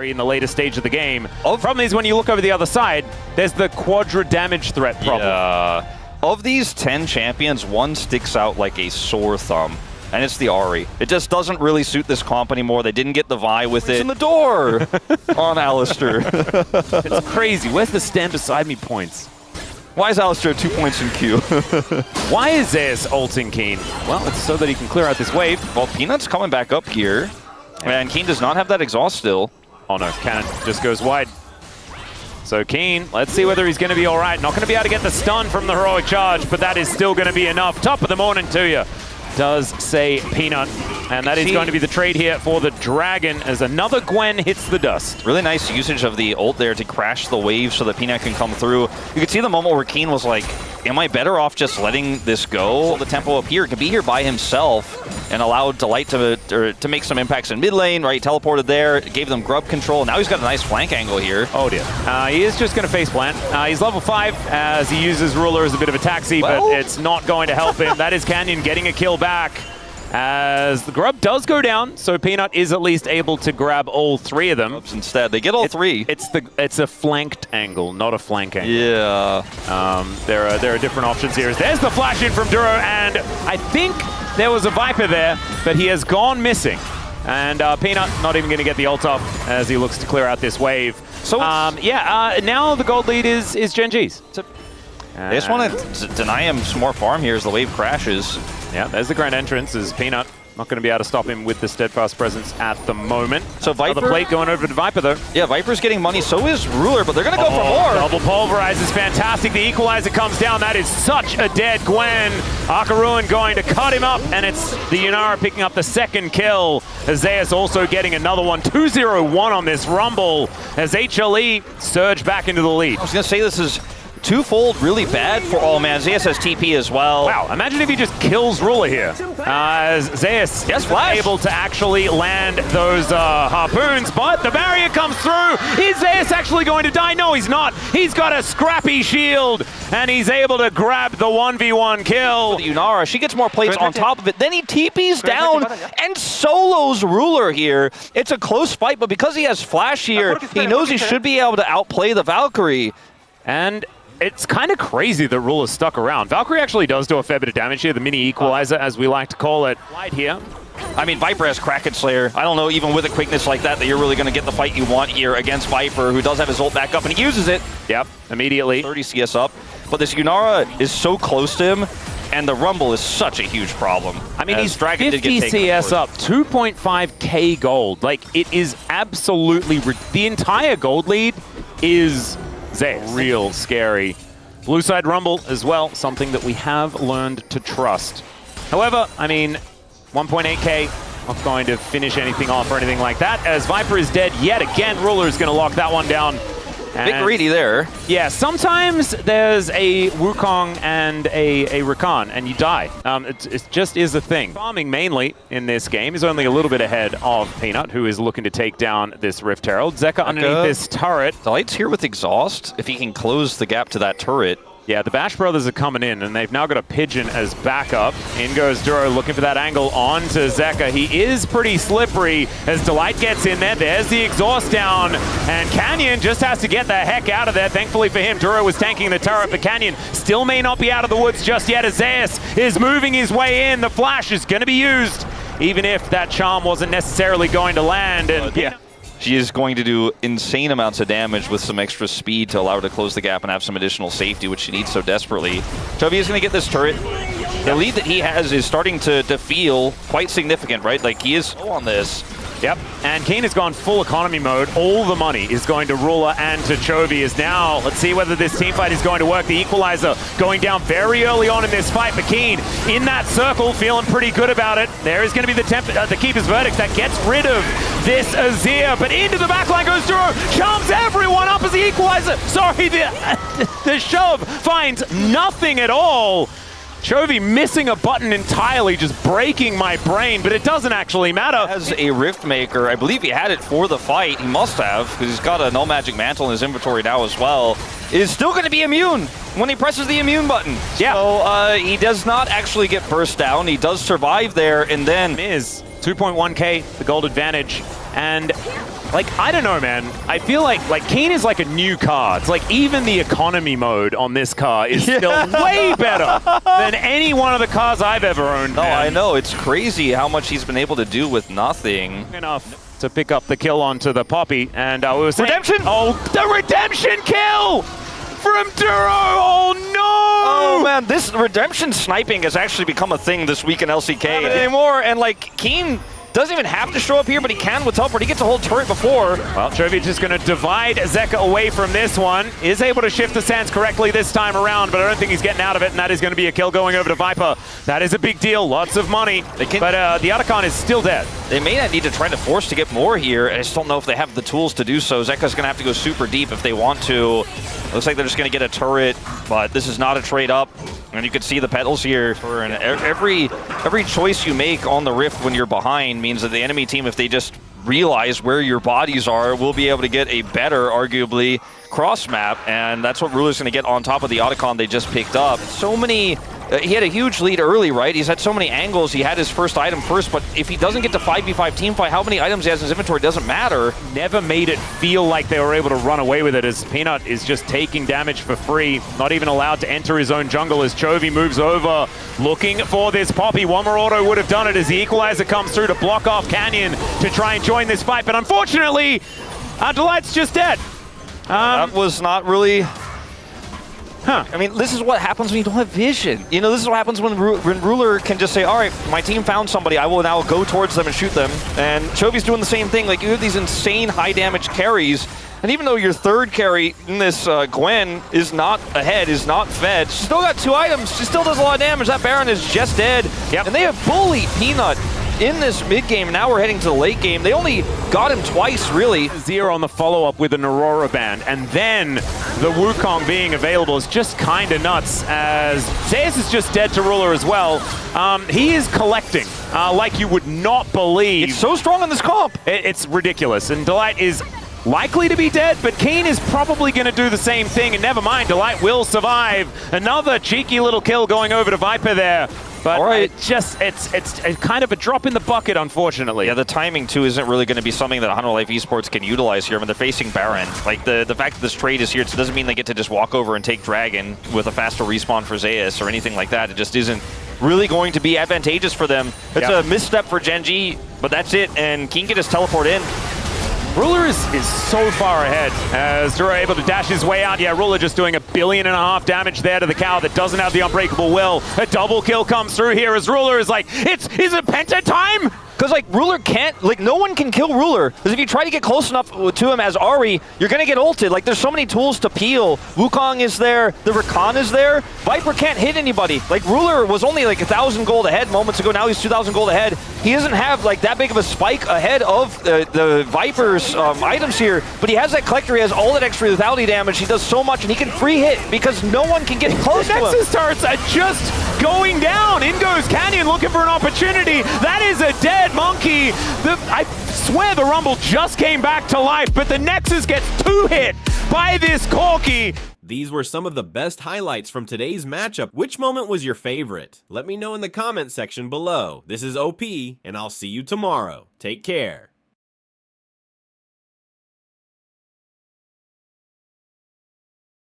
in the later stage of the game. The problem is when you look over the other side, there's the quadra damage threat problem. Yeah. Of these 10 champions, one sticks out like a sore thumb, and it's the Ahri. It just doesn't really suit this comp anymore. They didn't get the Vi with it. In the door on Alistair. It's crazy. Where's the stand beside me points? Why is Alistair 2 points in Q? Why is Zeus ulting Keen? Well, it's so that he can clear out this wave. Well, Peanut's coming back up here, and Keen does not have that exhaust still. Oh no, cannon just goes wide. So Keen, let's see whether he's going to be all right. Not going to be able to get the stun from the heroic charge, but that is still going to be enough. Top of the morning to you, does say Peanut. And that is going to be the trade here for the Dragon as another Gwen hits the dust. Really nice usage of the ult there to crash the wave so that Peanut can come through. You could see the moment where Keen was like, am I better off just letting this go? The tempo up here can be here by himself and allowed Delight to make some impacts in mid lane, right? Teleported there, gave them Grub control. Now he's got a nice flank angle here. Oh dear. He is just going to face plant. He's level 5 as he uses Ruler as a bit of a taxi, but it's not going to help him. That is Canyon getting a kill back. As the Grub does go down, so Peanut is at least able to grab all 3 of them. Instead, they get all 3. It's a flanked angle, not a flank angle. Yeah. There are different options here. There's the flash in from Duro, and I think there was a Viper there, but he has gone missing. And Peanut not even going to get the ult off as he looks to clear out this wave. So now the gold lead is Gen.G's. They just want to deny him some more farm here as the wave crashes. Yeah, there's the grand entrance as Peanut not going to be able to stop him with the steadfast presence at the moment. So Viper, the plate going over to Viper though. Yeah, Viper's getting money, so is Ruler, but they're going to go for more. Double pulverize is fantastic. The equalizer comes down. That is such a dead Gwen. Akaruan going to cut him up, and it's the Yunara picking up the second kill. Zeus also getting another one. 2-0-1 on this Rumble as HLE surge back into the lead. I was going to say this is twofold really bad for all man. Zeus has TP as well. Wow, imagine if he just kills Ruler here. Zeus is able to actually land those harpoons, but the barrier comes through. Is Zeus actually going to die? No, he's not. He's got a scrappy shield, and he's able to grab the 1v1 kill. The Yunara, she gets more plates on top of it. Then he TPs down and solos Ruler here. It's a close fight, but because he has flash here, he knows he should be able to outplay the Valkyrie. And it's kind of crazy that Ruler's stuck around. Valkyrie actually does do a fair bit of damage here, the mini equalizer, as we like to call it. Light here. I mean, Viper has Kraken Slayer. I don't know, even with a quickness like that you're really going to get the fight you want here against Viper, who does have his ult back up, and he uses it. Yep, immediately. 30 CS up. But this Yunara is so close to him, and the Rumble is such a huge problem. I mean, he's 50 CS up, 2.5k gold. Like, it is absolutely... The entire gold lead is Zeus. Real scary. Blue side Rumble as well, something that we have learned to trust. However, I mean, 1.8k, not going to finish anything off or anything like that, as Viper is dead yet again. Ruler is going to lock that one down. Big greedy there. Yeah, sometimes there's a Wukong and a Rakan, and you die. It just is a thing. Farming mainly in this game is only a little bit ahead of Peanut, who is looking to take down this Rift Herald. Zeka underneath this turret. Delight's here with Exhaust, if he can close the gap to that turret. Yeah, the Bash Brothers are coming in, and they've now got a Pigeon as backup. In goes Duro, looking for that angle onto Zeka. He is pretty slippery as Delight gets in there. There's the exhaust down, and Canyon just has to get the heck out of there. Thankfully for him, Duro was tanking the turret, but Canyon still may not be out of the woods just yet as Zeus is moving his way in. The flash is going to be used, even if that charm wasn't necessarily going to land. And yeah. She is going to do insane amounts of damage with some extra speed to allow her to close the gap and have some additional safety, which she needs so desperately. Chovy is going to get this turret. The lead that he has is starting to feel quite significant, right? Like, he is on this. Yep, and Keen has gone full economy mode. All the money is going to Ruler and to Chovy. Is now, let's see whether this team fight is going to work. The equalizer going down very early on in this fight, but Keen in that circle, feeling pretty good about it. There is going to be the Keeper's Verdict that gets rid of this Azir, but into the backline goes Duro, charms everyone up as the equalizer. Sorry, the shove finds nothing at all. Chovy missing a button entirely, just breaking my brain, but it doesn't actually matter. As a Rift Maker, I believe he had it for the fight. He must have, because he's got a Null Magic Mantle in his inventory now as well. Is still going to be immune when he presses the immune button. Yeah. So he does not actually get burst down. He does survive there, and then... Is 2.1k, the gold advantage, and Like, I don't know, man. I feel like Keen is like a new car. It's like even the economy mode on this car is still way better than any one of the cars I've ever owned. No, man. I know. It's crazy how much he's been able to do with nothing. Enough to pick up the kill onto the Poppy, and we were saying, Redemption! Oh, the redemption kill from Duro! Oh no! Oh man, this redemption sniping has actually become a thing this week in LCK anymore, and like Keen doesn't even have to show up here, but he can with teleport. He gets a whole turret before. Well, Chovy just going to divide Zeka away from this one. Is able to shift the sands correctly this time around, but I don't think he's getting out of it, and that is going to be a kill going over to Viper. That is a big deal. Lots of money. But the Otacon is still dead. They may not need to try to force to get more here. I just don't know if they have the tools to do so. Zeka's going to have to go super deep if they want to. Looks like they're just going to get a turret, but this is not a trade up. And you can see the petals here. And every choice you make on the Rift when you're behind means that the enemy team, if they just realize where your bodies are, will be able to get a better, arguably, cross map. And that's what Ruler's going to get on top of the Otacon they just picked up. So many... he had a huge lead early, right? He's had so many angles. He had his first item first, but if he doesn't get to 5v5 team fight, how many items he has in his inventory doesn't matter. Never made it feel like they were able to run away with it, as Peanut is just taking damage for free, not even allowed to enter his own jungle as Chovy moves over, looking for this Poppy. One more auto would have done it as the equalizer comes through to block off Canyon to try and join this fight, but unfortunately, Delight's just dead. That was not really... I mean, this is what happens when you don't have vision. You know, this is what happens when Ruler can just say, all right, my team found somebody, I will now go towards them and shoot them. And Chovy's doing the same thing. Like, you have these insane high damage carries, and even though your third carry in this Gwen is not ahead, is not fed, she's still got 2 items, she still does a lot of damage. That Baron is just dead. Yep. And they have bullied Peanut in this mid-game. Now we're heading to the late game. They only got him twice, really. Zero on the follow-up with an Aurora Band, and then the Wukong being available is just kind of nuts, as Zeus is just dead to Ruler as well. He is collecting like you would not believe. It's so strong in this comp. It's ridiculous, and Delight is likely to be dead, but Keen is probably going to do the same thing, and never mind, Delight will survive. Another cheeky little kill going over to Viper there. But it's kind of a drop in the bucket, unfortunately. Yeah, the timing, too, isn't really going to be something that Hanwha Life Esports can utilize here. I mean, they're facing Baron. Like, the fact that this trade is here, it doesn't mean they get to just walk over and take Dragon with a faster respawn for Zeus or anything like that. It just isn't really going to be advantageous for them. It's a misstep for Gen.G, but that's it, and King can just teleport in. Ruler is so far ahead as Duro able to dash his way out. Yeah, Ruler just doing 1.5 billion damage there to the cow that doesn't have the unbreakable will. A double kill comes through here as Ruler is like, is it Penta time? Because, like, Ruler can't, like, no one can kill Ruler. Because if you try to get close enough to him as Ari, you're going to get ulted. Like, there's so many tools to peel. Wukong is there. The Rakan is there. Viper can't hit anybody. Like, Ruler was only, like, 1,000 gold ahead moments ago. Now he's 2,000 gold ahead. He doesn't have, like, that big of a spike ahead of the Viper's items here. But he has that collector. He has all that extra lethality damage. He does so much, and he can free hit because no one can get close to him. The Nexus turrets are just going down. In goes Canyon looking for an opportunity. That is a dead monkey. I swear the Rumble just came back to life, but the Nexus gets 2 hit by this Corki. These were some of the best highlights from today's matchup. Which moment was your favorite? Let me know in the comment section below. This is OP, and I'll see you tomorrow. Take care.